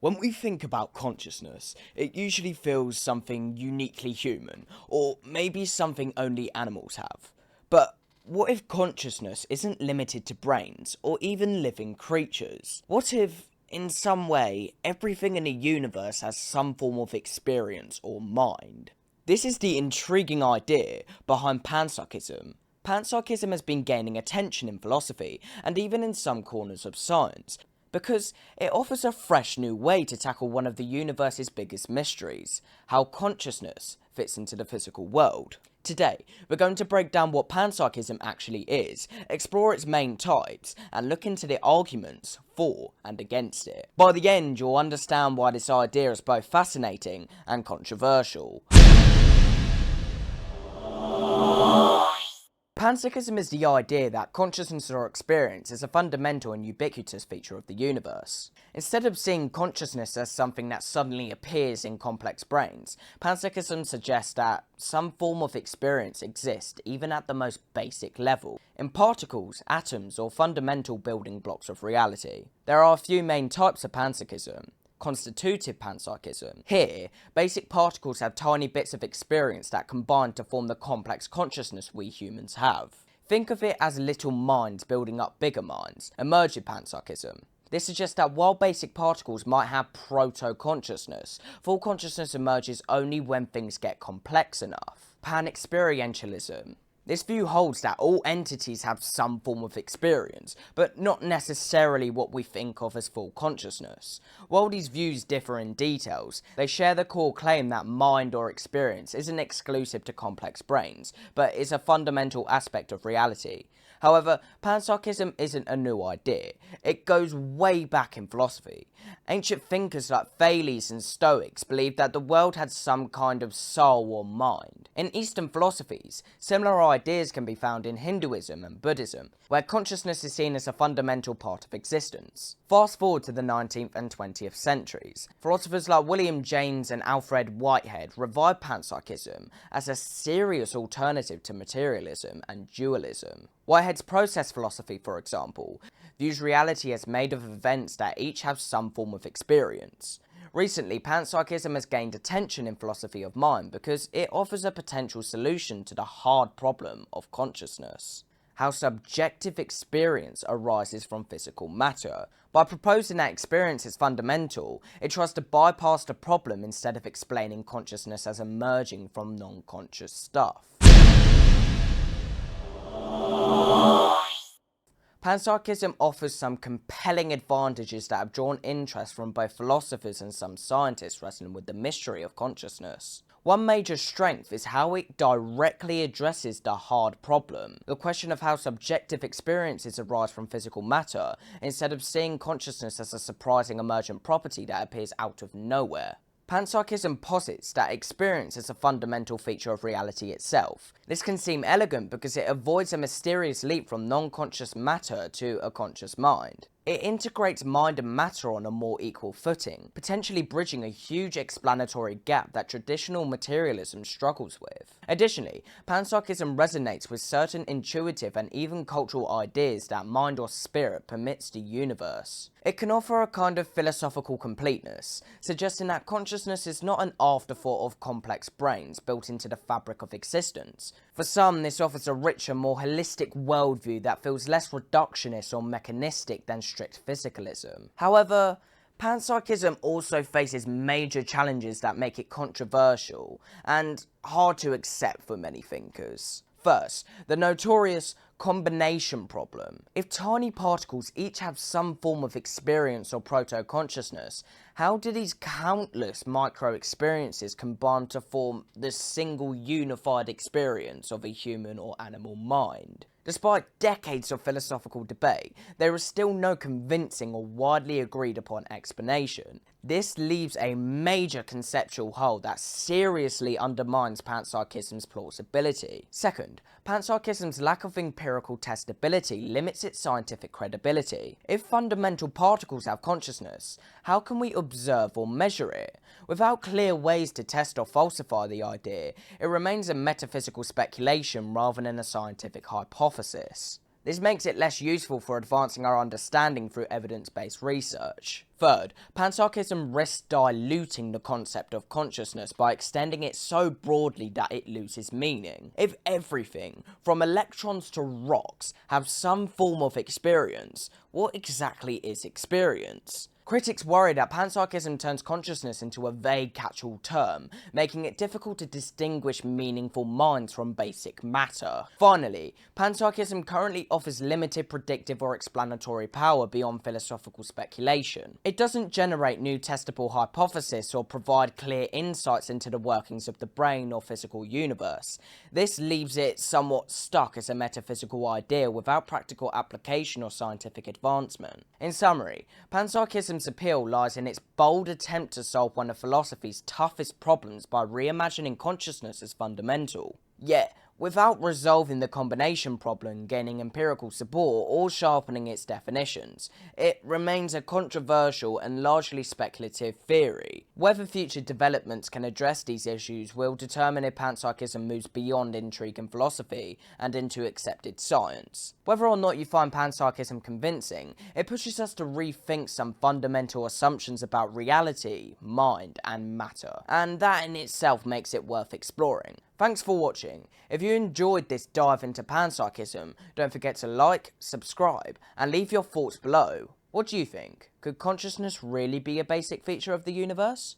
When we think about consciousness, it usually feels something uniquely human, or maybe something only animals have. But what if consciousness isn't limited to brains, or even living creatures? What if, in some way, everything in the universe has some form of experience or mind? This is the intriguing idea behind panpsychism. Panpsychism has been gaining attention in philosophy, and even in some corners of science, because it offers a fresh new way to tackle one of the universe's biggest mysteries, how consciousness fits into the physical world. Today, we're going to break down what panpsychism actually is, explore its main types, and look into the arguments for and against it. By the end, you'll understand why this idea is both fascinating and controversial. Panpsychism is the idea that consciousness or experience is a fundamental and ubiquitous feature of the universe. Instead of seeing consciousness as something that suddenly appears in complex brains, panpsychism suggests that some form of experience exists even at the most basic level, in particles, atoms, or fundamental building blocks of reality. There are a few main types of panpsychism. Constitutive panpsychism. Here, basic particles have tiny bits of experience that combine to form the complex consciousness we humans have. Think of it as little minds building up bigger minds. Emergent panpsychism. This suggests that while basic particles might have proto-consciousness, full consciousness emerges only when things get complex enough. Pan-experientialism. This view holds that all entities have some form of experience, but not necessarily what we think of as full consciousness. While these views differ in details, they share the core claim that mind or experience isn't exclusive to complex brains, but is a fundamental aspect of reality. However, panpsychism isn't a new idea. It goes way back in philosophy. Ancient thinkers like Thales and Stoics believed that the world had some kind of soul or mind. In Eastern philosophies, similar ideas can be found in Hinduism and Buddhism, where consciousness is seen as a fundamental part of existence. Fast forward to the 19th and 20th centuries. Philosophers like William James and Alfred Whitehead revived panpsychism as a serious alternative to materialism and dualism. Whitehead's process philosophy, for example, views reality as made of events that each have some form of experience. Recently, panpsychism has gained attention in philosophy of mind because it offers a potential solution to the hard problem of consciousness. How subjective experience arises from physical matter. By proposing that experience is fundamental, it tries to bypass the problem instead of explaining consciousness as emerging from non-conscious stuff. Panpsychism offers some compelling advantages that have drawn interest from both philosophers and some scientists wrestling with the mystery of consciousness. One major strength is how it directly addresses the hard problem, the question of how subjective experiences arise from physical matter, instead of seeing consciousness as a surprising emergent property that appears out of nowhere. Panpsychism posits that experience is a fundamental feature of reality itself. This can seem elegant because it avoids a mysterious leap from non-conscious matter to a conscious mind. It integrates mind and matter on a more equal footing, potentially bridging a huge explanatory gap that traditional materialism struggles with. Additionally, panpsychism resonates with certain intuitive and even cultural ideas that mind or spirit permits the universe. It can offer a kind of philosophical completeness, suggesting that consciousness is not an afterthought of complex brains built into the fabric of existence. For some, this offers a richer, more holistic worldview that feels less reductionist or mechanistic than strict physicalism. However, panpsychism also faces major challenges that make it controversial and hard to accept for many thinkers. First, the notorious combination problem. If tiny particles each have some form of experience or proto-consciousness, how do these countless micro-experiences combine to form the single unified experience of a human or animal mind? Despite decades of philosophical debate, there is still no convincing or widely agreed upon explanation. This leaves a major conceptual hole that seriously undermines panpsychism's plausibility. Second, panpsychism's lack of empirical testability limits its scientific credibility. If fundamental particles have consciousness, how can we observe or measure it? Without clear ways to test or falsify the idea, it remains a metaphysical speculation rather than a scientific hypothesis. This makes it less useful for advancing our understanding through evidence-based research. Third, panpsychism risks diluting the concept of consciousness by extending it so broadly that it loses meaning. If everything, from electrons to rocks, have some form of experience, what exactly is experience? Critics worry that panpsychism turns consciousness into a vague catch-all term, making it difficult to distinguish meaningful minds from basic matter. Finally, panpsychism currently offers limited predictive or explanatory power beyond philosophical speculation. It doesn't generate new testable hypotheses or provide clear insights into the workings of the brain or physical universe. This leaves it somewhat stuck as a metaphysical idea without practical application or scientific advancement. In summary, panpsychism's appeal lies in its bold attempt to solve one of philosophy's toughest problems by reimagining consciousness as fundamental. Yet, without resolving the combination problem, gaining empirical support, or sharpening its definitions, it remains a controversial and largely speculative theory. Whether future developments can address these issues will determine if panpsychism moves beyond intrigue and philosophy and into accepted science. Whether or not you find panpsychism convincing, it pushes us to rethink some fundamental assumptions about reality, mind, and matter, and that in itself makes it worth exploring. Thanks for watching. If you enjoyed this dive into panpsychism, don't forget to like, subscribe, and leave your thoughts below. What do you think? Could consciousness really be a basic feature of the universe?